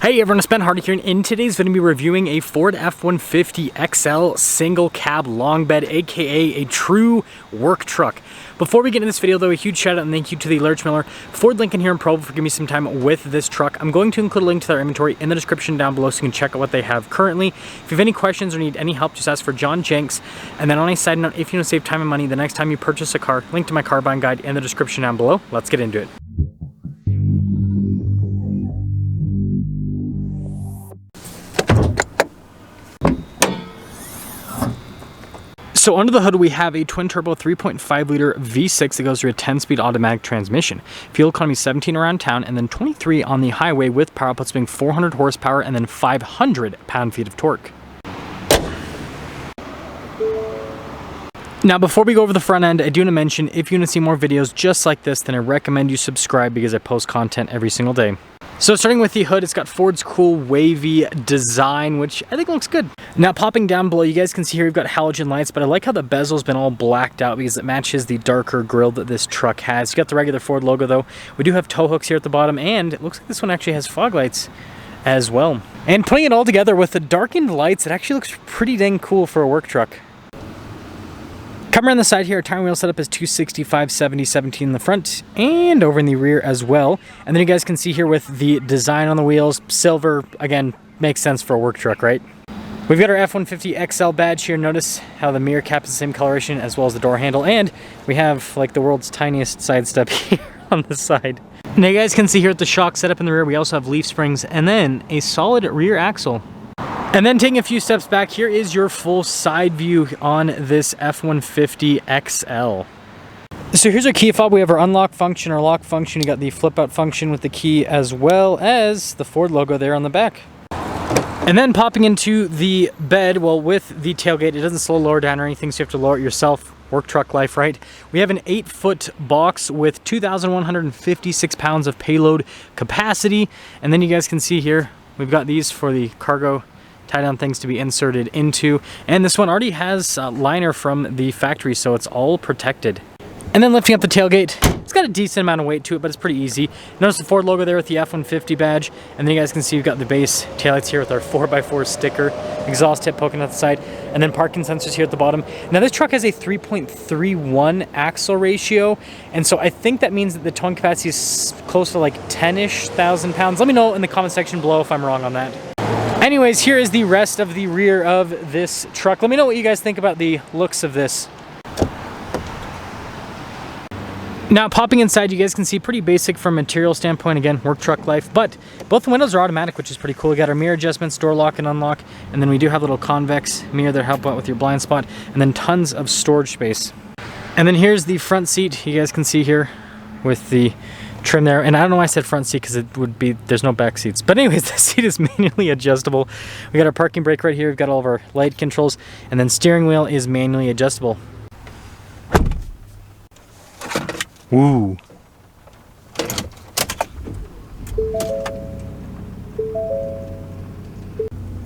Hey everyone, it's Ben Hardy here, and in today's video, I'm going to be reviewing a Ford F-150 XL single cab long bed, aka a true work truck. Before we get into this video though, a huge shout out and thank you to the Lurch Miller, Ford Lincoln here in Provo for giving me some time with this truck. I'm going to include a link to their inventory in the description down below so you can check out what they have currently. If you have any questions or need any help, just ask for John Jenks. And then on a side note, if you want to save time and money the next time you purchase a car, link to my car buying guide in the description down below. Let's get into it. So under the hood we have a twin turbo 3.5 liter V6 that goes through a 10-speed automatic transmission. Fuel economy 17 around town and then 23 on the highway, with power outputs being 400 horsepower and then 500 pound-feet of torque. Now before we go over the front end, I do want to mention, if you want to see more videos just like this, then I recommend you subscribe because I post content every single day. So starting with the hood, it's got Ford's cool wavy design, which I think looks good. Now popping down below, you guys can see here we've got halogen lights, but I like how the bezel's been all blacked out because it matches the darker grille that this truck has. You got the regular Ford logo though. We do have tow hooks here at the bottom, and it looks like this one actually has fog lights as well. And putting it all together with the darkened lights, it actually looks pretty dang cool for a work truck. Coming around the side here, our tire wheel setup is 265, 70, 17 in the front and over in the rear as well. And then you guys can see here with the design on the wheels, silver, again, makes sense for a work truck, right? We've got our F-150 XL badge here. Notice how the mirror cap is the same coloration as well as the door handle. And we have like the world's tiniest side step here on the side. Now you guys can see here at the shock setup in the rear, we also have leaf springs and then a solid rear axle. And then taking a few steps back, here is your full side view on this F-150 XL. So here's our key fob. We have our unlock function, our lock function. You got the flip out function with the key as well as the Ford logo there on the back. And then popping into the bed, well, with the tailgate, it doesn't slow lower down or anything, so you have to lower it yourself. Work truck life, right? We have an 8-foot box with 2,156 pounds of payload capacity. And then you guys can see here, we've got these for the cargo tie down things to be inserted into, and this one already has liner from the factory, so it's all protected. And then lifting up the tailgate, it's got a decent amount of weight to it, but it's pretty easy. Notice the Ford logo there with the F-150 badge, and then you guys can see we've got the base taillights here with our 4x4 sticker, exhaust tip poking out the side, and then parking sensors here at the bottom. Now this truck has a 3.31 axle ratio, and so I think that means that the towing capacity is close to like 10-ish thousand pounds. Let me know in the comment section below if I'm wrong on that. Anyways, here is the rest of the rear of this truck. Let me know what you guys think about the looks of this. Now popping inside, you guys can see pretty basic from a material standpoint, again, work truck life, but both the windows are automatic, which is pretty cool. We got our mirror adjustments, door lock and unlock, and then we do have a little convex mirror that help out with your blind spot, and then tons of storage space. And then here's the front seat. You guys can see here with the trim there, and I don't know why I said front seat because it would be, there's no back seats, but anyways, the seat is manually adjustable. We got our parking brake right here, we've got all of our light controls, and then steering wheel is manually adjustable. Woo.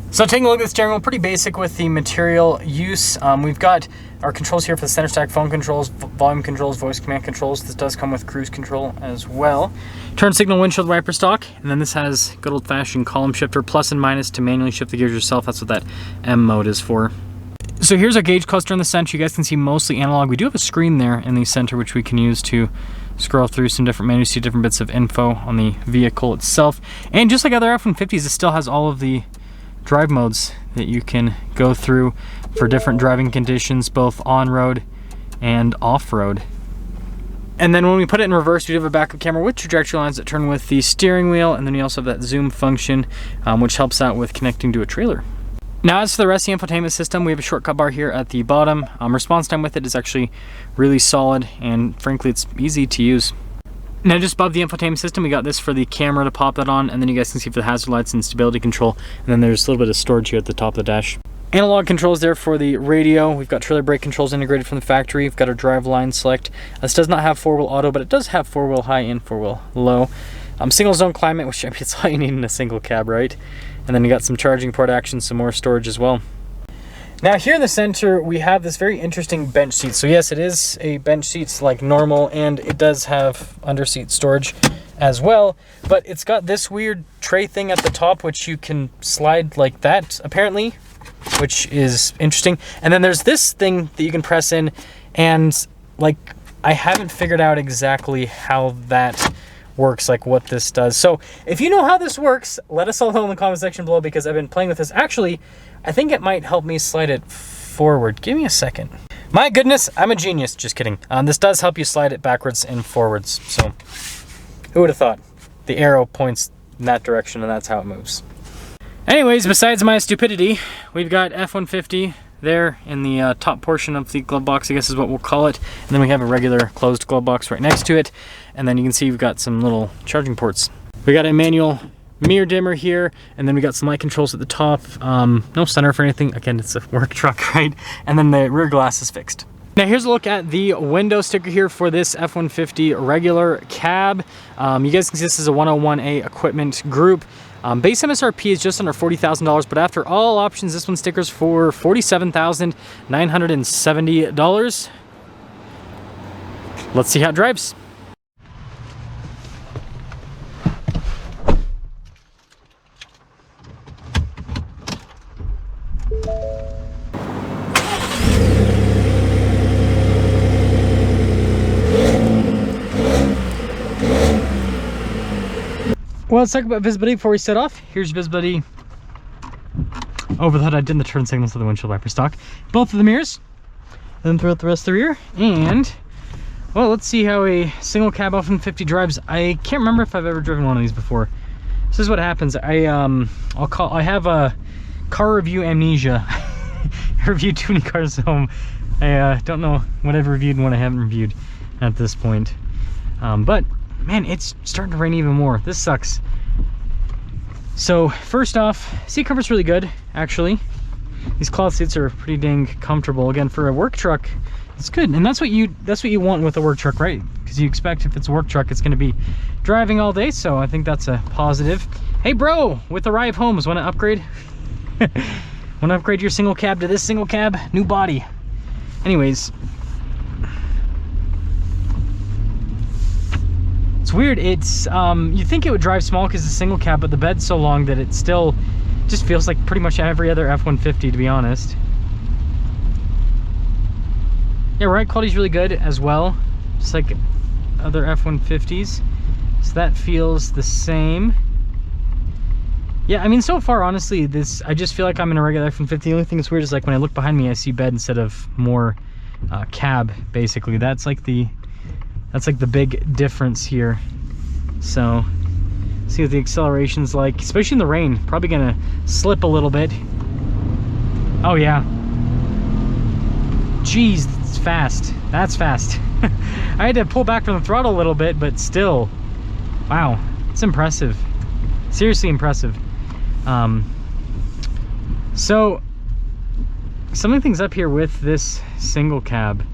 So taking a look at the steering wheel, pretty basic with the material use. We've got our controls here for the center stack, phone controls, volume controls, voice command controls. This does come with cruise control as well. Turn signal, windshield wiper stock, and then this has good old-fashioned column shifter, plus and minus to manually shift the gears yourself. That's what that M mode is for. So here's our gauge cluster in the center. You guys can see mostly analog. We do have a screen there in the center which we can use to scroll through some different menus, see different bits of info on the vehicle itself. And just like other F-150s, it still has all of the drive modes that you can go through for different driving conditions, both on-road and off-road. And then when we put it in reverse, we do have a backup camera with trajectory lines that turn with the steering wheel, and then we also have that zoom function, which helps out with connecting to a trailer. Now as for the rest of the infotainment system, we have a shortcut bar here at the bottom. Response time with it is actually really solid, and frankly it's easy to use. Now just above the infotainment system, we got this for the camera to pop that on, and then you guys can see for the hazard lights and stability control, and then there's a little bit of storage here at the top of the dash. Analog controls there for the radio. We've got trailer brake controls integrated from the factory. We've got our drive line select. This does not have 4-wheel auto, but it does have 4-wheel high and 4-wheel low. Single zone climate, which I mean, it's all you need in a single cab, right? And then you got some charging port action, some more storage as well. Now here in the center, we have this very interesting bench seat. So yes, it is a bench seat like normal, and it does have under seat storage as well, but it's got this weird tray thing at the top, which you can slide like that, apparently, which is interesting. And then there's this thing that you can press in, and like, I haven't figured out exactly how that works, like what this does. So if you know how this works, let us all know in the comment section below, because I've been playing with this. Actually, I think it might help me slide it forward. Give me a second. My goodness, I'm a genius. Just kidding. This does help you slide it backwards and forwards. So who would have thought? The arrow points in that direction, and that's how it moves. Anyways, besides my stupidity, we've got F-150 there in the top portion of the glove box, I guess is what we'll call it. And then we have a regular closed glove box right next to it. And then you can see we've got some little charging ports. We got a manual mirror dimmer here, and then we got some light controls at the top. No sunroof or anything. Again, it's a work truck, right? And then the rear glass is fixed. Now here's a look at the window sticker here for this F-150 regular cab. You guys can see this is a 101A equipment group. Base MSRP is just under $40,000, but after all options, this one stickers for $47,970. Let's see how it drives. Well, let's talk about visibility before we set off. Here's visibility over the hood. I did the turn signals to the windshield wiper stock. Both of the mirrors, and then throughout the rest of the rear. And, well, let's see how a single cab F-150 drives. I can't remember if I've ever driven one of these before. This is what happens. I have a car review amnesia. I reviewed too many cars, so I don't know what I've reviewed and what I haven't reviewed at this point. But man, it's starting to rain even more. This sucks. So first off, seat comfort's really good, actually. These cloth seats are pretty dang comfortable. Again, for a work truck, it's good. And that's what you want with a work truck, right? Because you expect if it's a work truck, it's going to be driving all day. So I think that's a positive. Hey bro, with Arrive Homes, want to upgrade? Want to upgrade your single cab to this single cab? New body. Anyways, it's weird. It's you think it would drive small because it's a single cab, but the bed's so long that it still just feels like pretty much every other F-150, to be honest. Yeah, ride quality's really good as well, just like other F-150s. So that feels the same. Yeah, I mean, so far, honestly, I just feel like I'm in a regular F-150. The only thing that's weird is like when I look behind me, I see bed instead of more cab, basically. That's like the big difference here. So, see what the acceleration's like, especially in the rain. Probably gonna slip a little bit. Oh yeah. Jeez, it's fast. That's fast. I had to pull back from the throttle a little bit, but still, wow, it's impressive. Seriously impressive. So, some of the things up here with this single cab.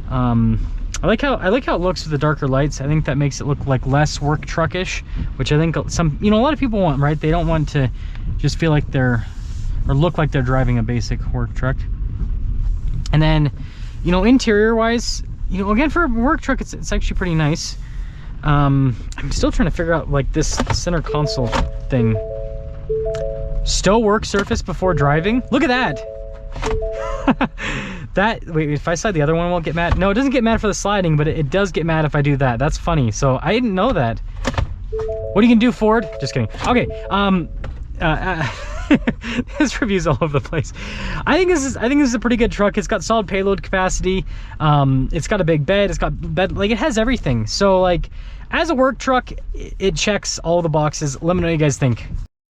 I like how it looks with the darker lights. I think that makes it look like less work truckish, which I think a lot of people want, right? They don't want to just feel like look like they're driving a basic work truck. And then, interior wise, again, for a work truck, it's actually pretty nice. I'm still trying to figure out like this center console thing. Stow work surface before driving. Look at that. Wait, if I slide the other one, it won't get mad. No, it doesn't get mad for the sliding, but it does get mad if I do that. That's funny. So I didn't know that. What are you gonna do, Ford? Just kidding. Okay. This review's all over the place. I think this is a pretty good truck. It's got solid payload capacity. It's got a big bed. It's got bed, like it has everything. So like, as a work truck, it checks all the boxes. Let me know what you guys think.